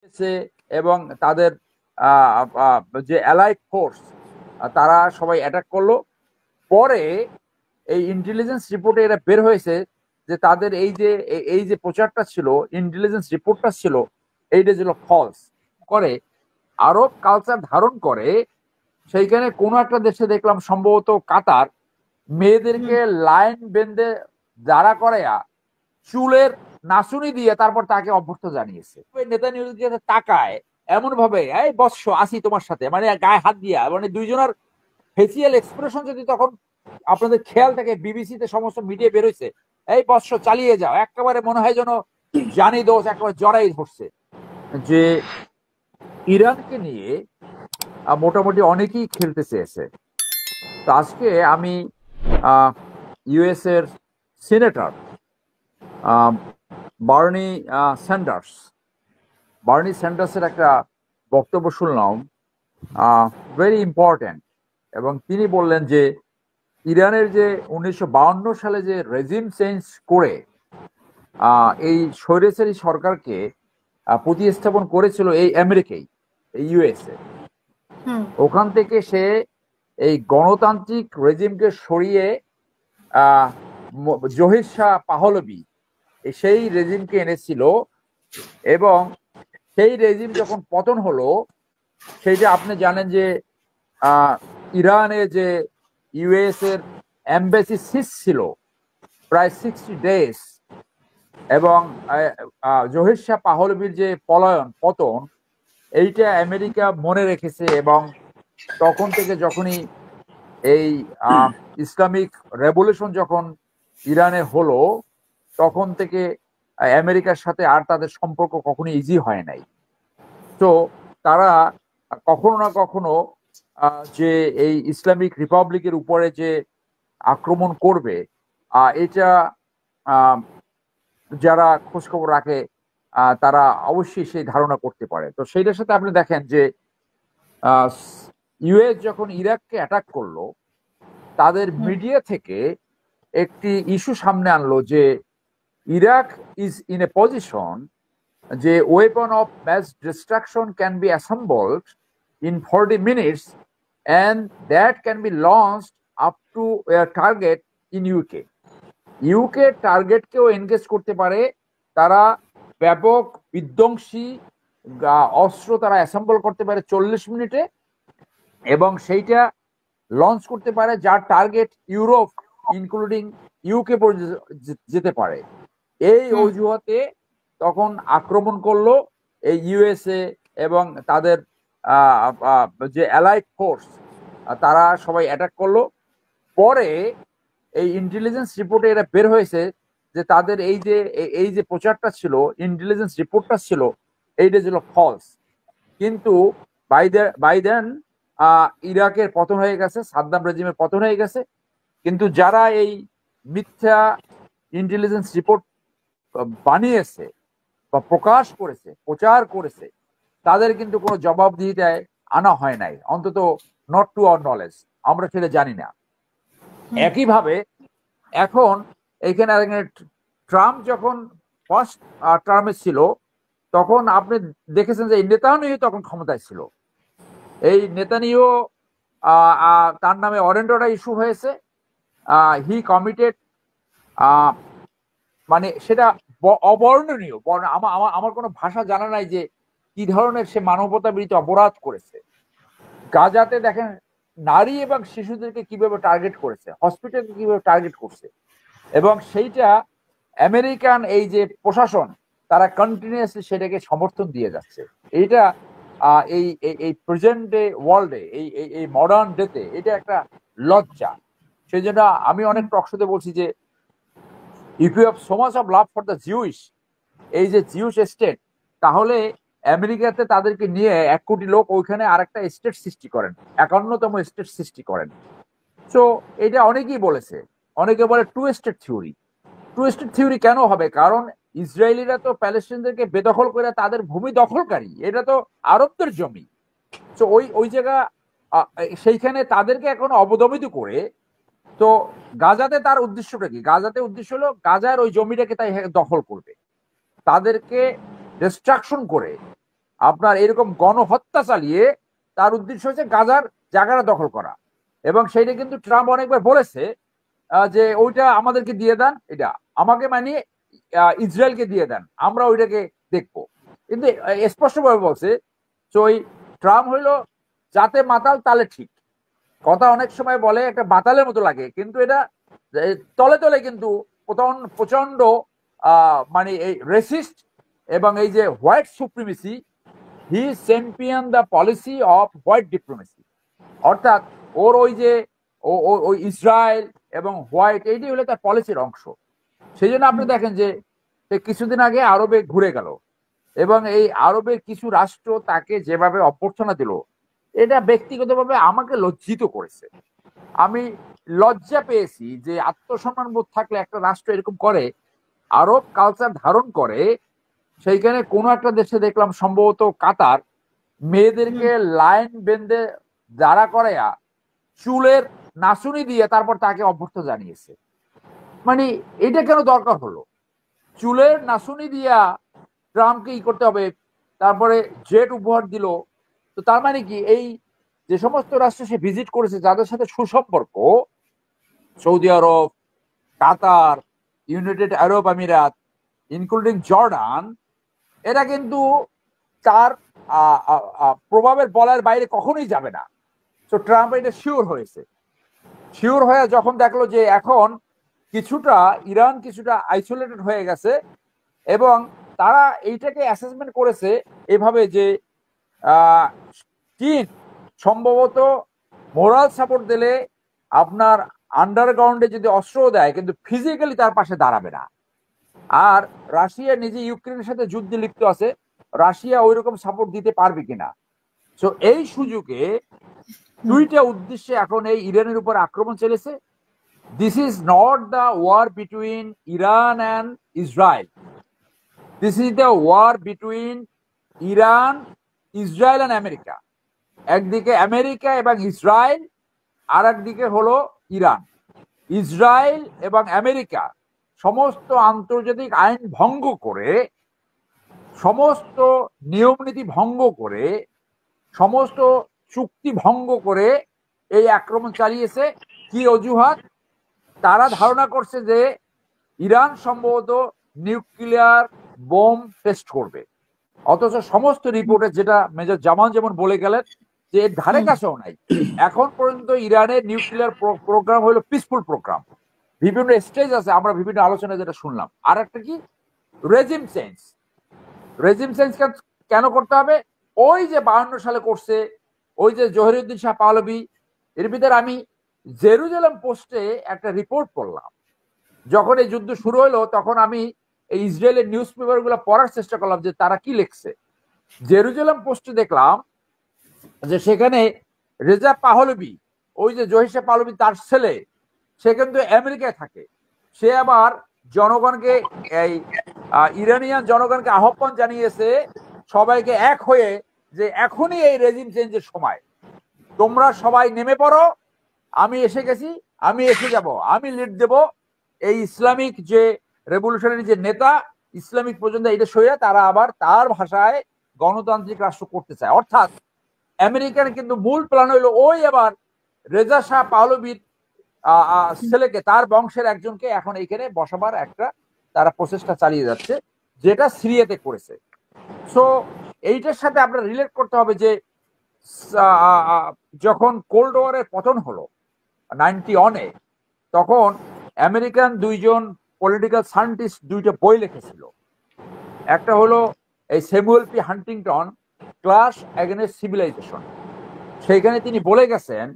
এসে এবং তাদের যে অ্যালাইড ফোর্স তারা সবাই অ্যাটাক করলো। পরে এই ইন্টেলিজেন্স রিপোর্টে এরা বের হয়েছে যে তাদের এই যে প্রচারটা ছিল, ইন্টেলিজেন্স রিপোর্টটা ছিল, এইটা ছিল ফলস। করে আরব কালচার ধারণ করে সেইখানে কোনো একটা দেশে দেখলাম, সম্ভবত কাতার, মেয়েদেরকে লাইন বেঁধে দাঁড়া করাইয়া চুলের নাচুনি দিয়ে তারপর তাকে অভ্যর্থ জানিয়েছে। নেতানিয়াহুর তাকায় এমন ভাবে, এই বৎস আসি তোমার সাথে, মানে গায়ে হাত দিয়া, মানে দুইজনের ফেসিয়াল এক্সপ্রেশন যদি তখন আপনাদের খেয়াল থাকে, বিবিসিতে সমস্ত মিডিয়া বেরোইছে, এই বৎস চালিয়ে যাও, একেবারে মনে হয় যেন জানি দোষ একেবারে জড়াই ধরছে। যে ইরানকে নিয়ে মোটামুটি অনেকেই খেলতে চেয়েছে। তো আজকে আমি ইউএস এর সিনেটর বার্নি স্যান্ডার্স বার্নি স্যান্ডার্সের একটা বক্তব্য শুনলাম, ভেরি ইম্পর্টেন্ট। এবং তিনি বললেন যে ইরানের যে 1952 সালে যে রেজিম চেঞ্জ করে এই স্বৈরাচারী সরকারকে প্রতিস্থাপন করেছিল এই আমেরিকাই, এই ইউএসএ, ওখান থেকে সে এই গণতান্ত্রিক রেজিমকে সরিয়ে জহির শাহ পাহলভি সেই রেজিমকে এনেছিল। এবং সেই রেজিম যখন পতন হলো, সেইটা আপনি জানেন যে ইরানে যে ইউএস এর এম্বাসি সিজ ছিল প্রায় 60 ডেজ। এবং জহির শাহ পাহলভির যে পতন, এইটা আমেরিকা মনে রেখেছে। এবং তখন থেকে যখনই এই ইসলামিক রেভলিউশন যখন ইরানে হলো, তখন থেকে আমেরিকার সাথে আর তাদের সম্পর্ক কখনো ইজি হয় নাই। তো তারা কখনো না কখনো যে এই ইসলামিক রিপাবলিকের উপরে যে আক্রমণ করবে, এটা যারা খোঁজখবর রাখে তারা অবশ্যই সেই ধারণা করতে পারে। তো সেইটার সাথে আপনি দেখেন যে ইউএস যখন ইরাককে অ্যাটাক করলো, তাদের মিডিয়া থেকে একটি ইস্যু সামনে আনলো যে Iraq is in a position যে weapon of mass destruction can be assembled in 40 minutes and that can be launched up to a target in UK. UK টার্গেটকেও এনগেজ করতে পারে, তারা ব্যাপক বিধ্বংসী অস্ত্র তারা অ্যাসেম্বল করতে পারে 40 মিনিটে, এবং সেইটা লঞ্চ করতে পারে যার টার্গেট ইউরোপ ইনক্লুডিং ইউকে যেতে পারে। এই অজুহাতে তখন আক্রমণ করলো এই ইউএসএ এবং তাদের যে অ্যালাইড ফোর্স তারা সবাই অ্যাটাক করলো। পরে এই ইন্টেলিজেন্স রিপোর্টে এরা বের হয়েছে যে তাদের এই যে প্রচারটা ছিল, ইন্টেলিজেন্স রিপোর্টটা ছিল, এইটা ছিল ফলস। কিন্তু বাই দেন ইরাকের পতন হয়ে গেছে, সাদ্দাম রেজিমের পতন হয়ে গেছে। কিন্তু যারা এই মিথ্যা ইন্টেলিজেন্স রিপোর্ট বানিয়েছে বা প্রকাশ করেছে, প্রচার করেছে, তাদের কিন্তু কোনো জবাবদিহিতায় আনা হয় নাই, অন্তত নট টু আওয়ার নলেজ, আমরা সেটা জানি না। একইভাবে এখন এখানে ট্রাম্প যখন ফার্স্ট টার্মে ছিল, তখন আপনি দেখেছেন যে নেতানিয়াহু তখন ক্ষমতায় ছিল। এই নেতানিয়াহু তার নামে ওয়ারেন্ট অর্ডার ইস্যু হয়েছে, হি কমিটেড, মানে সেটা অবর্ণনীয়। আমার কোনো ভাষা জানা নাই যে কি ধরনের সে মানবতা বিরোধী অপরাধ করেছে। গাজাতে দেখেন নারী এবং শিশুদেরকে কিভাবে টার্গেট করেছে, হসপিটালকে কিভাবে টার্গেট করছে। এবং সেইটা আমেরিকান এই যে প্রশাসন, তারা কন্টিনিউয়াসলি সেটাকে সমর্থন দিয়ে যাচ্ছে। এইটা এই প্রেজেন্ট ডে ওয়ার্ল্ডে, এই মডার্ন ডেতে এটা একটা লজ্জা। সেই জন্য আমি অনেক টকশোতে বলছি যে if you have so much of love for the Jews, এই যে জিউস স্টেট, তাহলে আমেরিকাতে তাদেরকে নিয়ে 1 কোটি লোক ওইখানে আরেকটা স্টেট সৃষ্টি করেন, 51তম স্টেট সৃষ্টি করেন। সো এটা অনেকেই বলেছে, অনেকে বলে two state theory. Two state theory কেন হবে? কারণ ইসরায়েলিরা তো প্যালেস্টাইনদেরকে বেদখল করে তাদের ভূমি দখলকারী, এটা তো আরবদের জমি। তো ওই জায়গা সেইখানে তাদেরকে এখন অবদমিত করে, তো গাজাতে তার উদ্দেশ্যটা কি? গাজাতে উদ্দেশ্য হলো গাজার ওই জমিটাকে তাই দখল করবে, তাদেরকে ডিস্ট্রাকশন করে আপনার এরকম গণহত্যা চালিয়ে তার উদ্দেশ্য হচ্ছে গাজার জায়গাটা দখল করা। এবং সেইটা কিন্তু ট্রাম্প অনেকবার বলেছে যে ওইটা আমাদেরকে দিয়ে দেন, এটা আমাকে মানে ইসরায়েলকে দিয়ে দেন, আমরা ওইটাকে দেখবো। কিন্তু স্পষ্টভাবে বলছে। তো ওই ট্রাম্প হইলো যাতে মাতাল তালে ঠিক, কথা অনেক সময় বলে একটা বাতালের মতো লাগে, কিন্তু এটা তলে তলে কিন্তু প্রচন্ড মানে এই রেসিস্ট এবং এই যে white supremacy, he champion the policy off white diplomacy. অর্থাৎ ওর ওই যে ওই ইসরায়েল এবং হোয়াইট, এইটি হলো তার পলিসির অংশ। সেই জন্য আপনি দেখেন যে কিছুদিন আগে আরবে ঘুরে গেল এবং এই আরবের কিছু রাষ্ট্র তাকে যেভাবে অভ্যর্থনা দিল, এটা ব্যক্তিগতভাবে আমাকে লজ্জিত করেছে। আমি লজ্জা পেয়েছি যে আত্মসম্মান বোধ থাকলে একটা রাষ্ট্র এরকম করে, আরব কালচার ধারণ করে। সেইখানে কোনো একটা দেশে দেখলাম সম্ভবত কাতার, মেয়েদেরকে লাইন বেঁধে দাঁড়া করাইয়া চুলের নাচুনি দিয়ে তারপর তাকে অভ্যর্থনা জানিয়েছে। মানে এটা কেন দরকার হলো? চুলের নাচুনি দিয়া ট্রাম্পকে ই করতে হবে, তারপরে জেট উপহার দিল। তো তার মানে কি, এই যে সমস্ত রাষ্ট্র সে ভিজিট করেছে যাদের সাথে সুসম্পর্ক, সৌদি আরব, কাতার, ইউনাইটেড আরব আমিরাত, ইনক্লুডিং জর্ডান, এটা কিন্তু তার প্রভাবের বলার বাইরে কখনোই যাবে না। তো ট্রাম্প এটা শিওর হয়েছে। শিওর হয়ে যখন দেখলো যে এখন কিছুটা ইরান কিছুটা আইসোলেটেড হয়ে গেছে, এবং তারা এইটাকে অ্যাসেসমেন্ট করেছে এভাবে যে চীন সম্ভবত মোরাল সাপোর্ট দিলে আপনার আন্ডারগ্রাউন্ডে যদি অস্ত্র দেয় কিন্তু ফিজিক্যালি তার পাশে দাঁড়াবে না। আর রাশিয়া নিজে ইউক্রেনের সাথে যুদ্ধে লিপ্ত আছে, রাশিয়া ওই রকম সাপোর্ট দিতে পারবে কিনা। তো এই সুযোগে দুইটা উদ্দেশ্যে এখন এই ইরানের উপর আক্রমণ চলেছে। This is not the war between Iran and Israel, this is the war between Iran, Israel and America. একদিকে আমেরিকা এবং ইসরায়েল, আর একদিকে হলো ইরান। ইসরায়েল এবং আমেরিকা সমস্ত আন্তর্জাতিক আইন ভঙ্গ করে, সমস্ত নিয়ম নীতি ভঙ্গ করে, সমস্ত চুক্তি ভঙ্গ করে এই আক্রমণ চালিয়েছে। কি অজুহাত? তারা ধারণা করছে যে ইরান সম্ভবত নিউক্লিয়ার বোম টেস্ট করবে, অথচ সমস্ত রিপোর্টে যেটা মেজর জামান যেমন বলে গেলেন যে এর ধারে কাছেও নাই। এখন পর্যন্ত ইরানের নিউক্লিয়ার প্রোগ্রাম হলো পিসফুল প্রোগ্রাম, বিভিন্ন স্টেজ আছে, আমরা বিভিন্ন আলোচনায় যেটা শুনলাম। আর একটা কি, রেজিম চেঞ্জ। রেজিম চেঞ্জ কেন করতে হবে? ওই যে 52 সালে করছে, ওই যে জহিরুদ্দিন শাহ পাহলভি। এর ভিতরে আমি জেরুজালেম পোস্টে একটা রিপোর্ট পড়লাম, যখন এই যুদ্ধ শুরু হলো তখন আমি এই ইসরায়েলের নিউজ পেপার গুলো পড়ার চেষ্টা করলাম যে তারা কি লিখছে। জেরুজালেম পোস্টে দেখলাম যে সেখানে রেজা পাহলভি, ওই যে জহির শাহ পাহলভি তার ছেলে, সে কিন্তু আমেরিকায় থাকে। সে আবার জনগণকে, এই ইরানিয়ান জনগণকে আহ্বান জানিয়েছে সবাইকে এক হয়ে যে এখনই এই রেজিম চেঞ্জের সময়, তোমরা সবাই নেমে পড়ো, আমি এসে গেছি, আমি এসে যাব, আমি লিড দেব। এই ইসলামিক যে রেভলিউশনারি যে নেতা, ইসলামিক পর্যন্ত এটা সইয়া তারা আবার তার ভাষায় গণতান্ত্রিক রাষ্ট্র করতে চায়। অর্থাৎ আমেরিকান কিন্তু মূল প্ল্যান হইলো ওই আবার রেজা শাহ পাহলভির ছেলেকে, তার বংশের একজনকে এখন এইখানে বসাবার একটা তারা প্রচেষ্টা চালিয়ে যাচ্ছে, যেটা সিরিয়াতে করেছে। সো এইটার সাথে আমরা রিলেট করতে হবে যে যখন কোল্ড ওয়ারের পতন হলো 91-এ, তখন আমেরিকান দুইজন পলিটিক্যাল সায়েন্টিস্ট দুইটা বই লিখেছিল। একটা হলো এই Samuel P Huntington, clash against civilisation. সেইখানে তিনি বলে গেছেন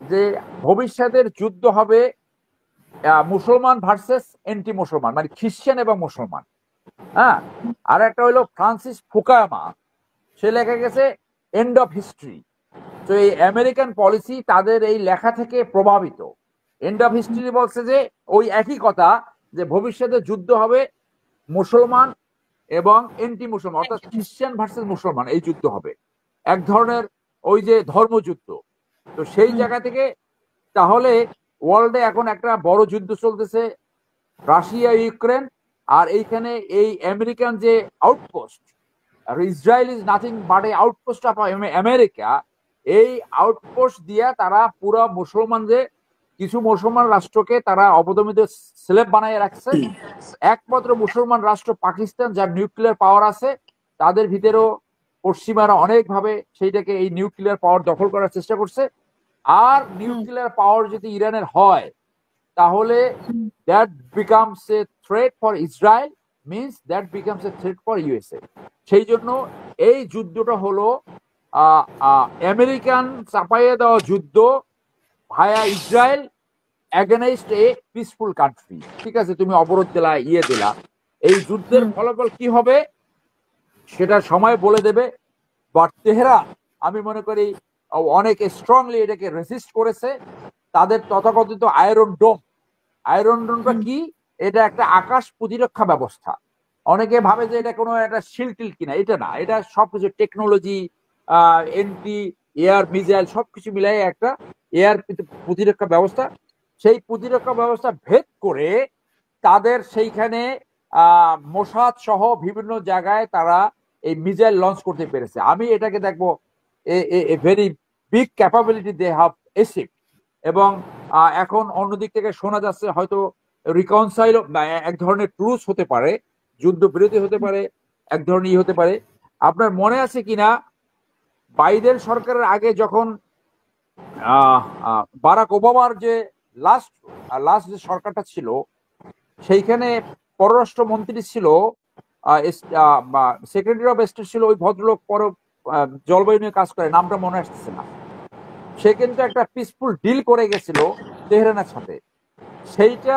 যে ভবিষ্যতের যুদ্ধ হবে মুসলমান ভার্সেস এন্টি মুসলমান, মানে খ্রিস্টান এবং মুসলমান। হ্যাঁ, আর একটা হলো ফ্রান্সিস ফুকুয়ামা, সে লেখা গেছে এন্ড অফ হিস্ট্রি। তো এই আমেরিকান পলিসি তাদের এই লেখা থেকে প্রভাবিত। এন্ড অফ হিস্ট্রি বলছে যে ওই একই কথা, যে ভবিষ্যতে যুদ্ধ হবে মুসলমান এবং এন্টি মুসলমান, অর্থাৎ খ্রিস্টান ভার্সেস মুসলমান, এই যুদ্ধ হবে এক ধরনের ওই যে ধর্মযুদ্ধ। তো সেই জায়গা থেকে তাহলে ওয়ার্ল্ডে এখন একটা বড় যুদ্ধ চলতেছে, রাশিয়া ইউক্রেন, আর এইখানে এই আমেরিকান যে outpost Israel is nothing but A outpost of America. এই আউটপোস্ট দিয়া তারা পুরো মুসলমানদের, কিছু মুসলমান রাষ্ট্রকে তারা অবদমিত স্লেভ বানায় রাখছে। একমাত্র মুসলমান রাষ্ট্র পাকিস্তান, যার নিউক্লিয়ার পাওয়ার আছে, তাদের ভিতরেও পশ্চিমারা অনেকভাবে সেইটাকে, এই নিউক্লিয়ার পাওয়ার দখল করার চেষ্টা করছে। আর নিউক্লিয়ার পাওয়ার যদি ইরানের হয়, তাহলে that becomes a threat for Israel, means that becomes a threat for USA. সেই জন্য এই যুদ্ধটা হলো আমেরিকান চাপাইয়ে দেওয়া যুদ্ধ via Israel against a peaceful country. ঠিক আছে, তুমি অবরোধ দিলা, ইয়ে দিলা, এই যুদ্ধের ফলাফল কি হবে সেটা সময় বলে দেবে। বাট তেহরান, আমি মনে করি, অনেক স্ট্রংলি এটাকে রেসিস্ট করেছে। তাদের তথাকথিত আয়রন ডোম, আয়রন ডোমটা কি? এটা একটা আকাশ প্রতিরক্ষা ব্যবস্থা। অনেকে ভাবে যে এটা কোনো একটা শিল্ড টিল কিনা, এটা না, এটা সবকিছু টেকনোলজি, এন্টি এয়ার মিসাইল সবকিছু মিলাই একটা এয়ার প্রতিরক্ষা ব্যবস্থা। সেই প্রতিরক্ষা ব্যবস্থা ভেদ করে তাদের সেইখানে মোসাদ সহ বিভিন্ন জায়গায় তারা এই মিসাইল লঞ্চ করতে পেরেছে। আমি এটাকে দেখবো a very big capability they have achieved. এবং এখন অন্যদিক থেকে শোনা যাচ্ছে হয়তো রিকনসাইল, এক ধরনের ট্রুস হতে পারে, যুদ্ধ বিরতি হতে পারে, এক ধরনের হতে পারে। আপনার মনে আছে কিনা, বাইডেন সরকারের আগে যখন বারাক ওবামার যে লাস্ট যে সরকারটা ছিল, সেইখানে পররাষ্ট্রমন্ত্রী ছিল, সেক্রেটারি অফ স্টেট ছিল ওই ভদ্রলোক, জলবায়ু নিয়ে কাজ করে, নামটা মনে আসতেছে না। সে কিন্তু একটা পিসফুল ডিল করে গেছিল তেহরানের সাথে। সেইটা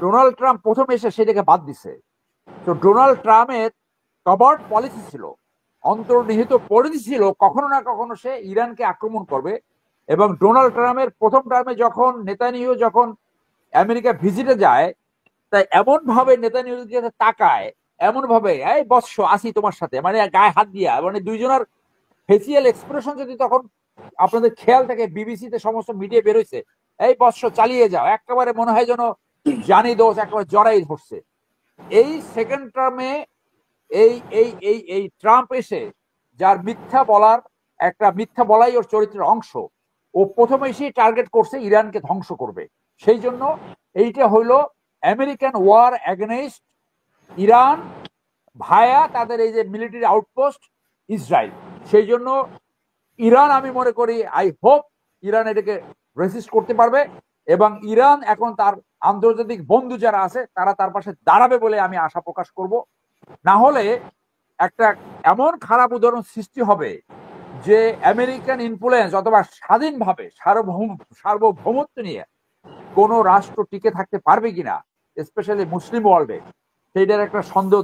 ডোনাল্ড ট্রাম্প প্রথম এসে সেটাকে বাদ দিছে। তো ডোনাল্ড ট্রাম্পের কভার্ড পলিসি ছিল, অন্তর্নিহিত পলিসি ছিল, কখনো না কখনো সে ইরানকে আক্রমণ করবে। এবং ডোনাল্ড ট্রাম্পের প্রথম টার্মে যখন নেতানিয়াহু যখন আমেরিকা ভিজিটে যায়, তাই এমন ভাবে নেতানিয়াহুর দিকে তাকায়, এমন ভাবে, এই বৎস আসি তোমার সাথে, মানে গায়ে হাত দিয়া, মানে দুইজনের ফেসিয়াল এক্সপ্রেশন যদি তখন আপনাদের খেয়াল থাকে, বিবিসিতে সমস্ত মিডিয়া বেরোইছে, এই বৎস চালিয়ে যাও, একেবারে মনে হয় যেন জানি দোষ একেবারে জড়াই ধরছে। এই সেকেন্ড টার্মে এই এই এই এই ট্রাম্প এসে, যার মিথ্যা বলার একটা, মিথ্যা বলাই ওর চরিত্রের অংশ, ও প্রথমে এসে টার্গেট করছে ইরানকে ধ্বংস করবে। সেই জন্য এইটা হইল আমেরিকান ওয়ার এগেনস্ট ইরান ভায়া তাদের এই যে মিলিটারি আউটপোস্ট ইসরায়েল। সেই জন্য ইরান, আমি মনে করি, আই হোপ ইরান এটাকে রেসিস্ট করতে পারবে। এবং ইরান এখন তার আন্তর্জাতিক বন্ধু যারা আছে তারা তার পাশে দাঁড়াবে বলে আমি আশা প্রকাশ করব। না হলে একটা এমন খারাপ উদাহরণ সৃষ্টি হবে যে আমেরিকান ইনফ্লুয়েন্স অথবা স্বাধীনভাবে সার্বভৌমত্ব নিয়ে কোনো রাষ্ট্র টিকে থাকতে পারবে কিনা, স্পেশালি মুসলিম ওয়ার্ল্ডে, সেইটার একটা সন্দেহ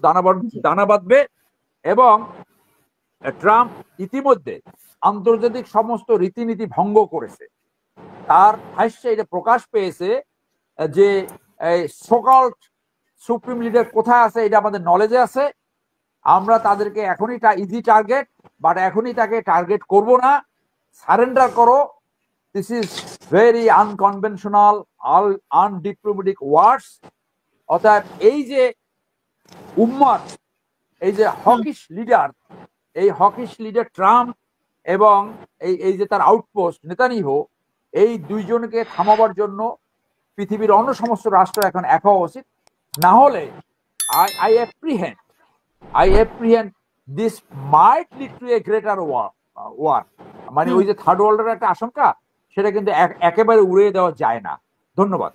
দানা বাঁধবে। এবং ট্রাম্প ইতিমধ্যে আন্তর্জাতিক সমস্ত রীতিনীতি ভঙ্গ করেছে। তার ভাষ্যে এটা প্রকাশ পেয়েছে যে সোকল্ড সুপ্রিম লিডার কোথায় আছে এটা আমাদের নলেজে আছে, আমরা তাদেরকে এখনই ইজি টার্গেট, বাট এখনই তাকে টার্গেট করব না, সারেন্ডার করো। দিস ইজ ভেরি আনকনভেনশনাল, আনডিপ্লোমেটিক ওয়ার্ডস। অর্থাৎ এই যে উম্মাদ, এই যে হকিশ লিডার, এই হকিশ লিডার ট্রাম্প এবং এই যে তার আউটপোস্ট নেতানিয়াহু, এই দুইজনকে থামাবার জন্য পৃথিবীর অন্য সমস্ত রাষ্ট্র এখন এক হওয়া উচিত। না হলে I apprehend this might lead to a greater war. মানে ওই যে থার্ড ওয়ার্ল্ডের একটা আশঙ্কা, সেটা কিন্তু একেবারে উড়িয়ে দেওয়া যায় না। ধন্যবাদ।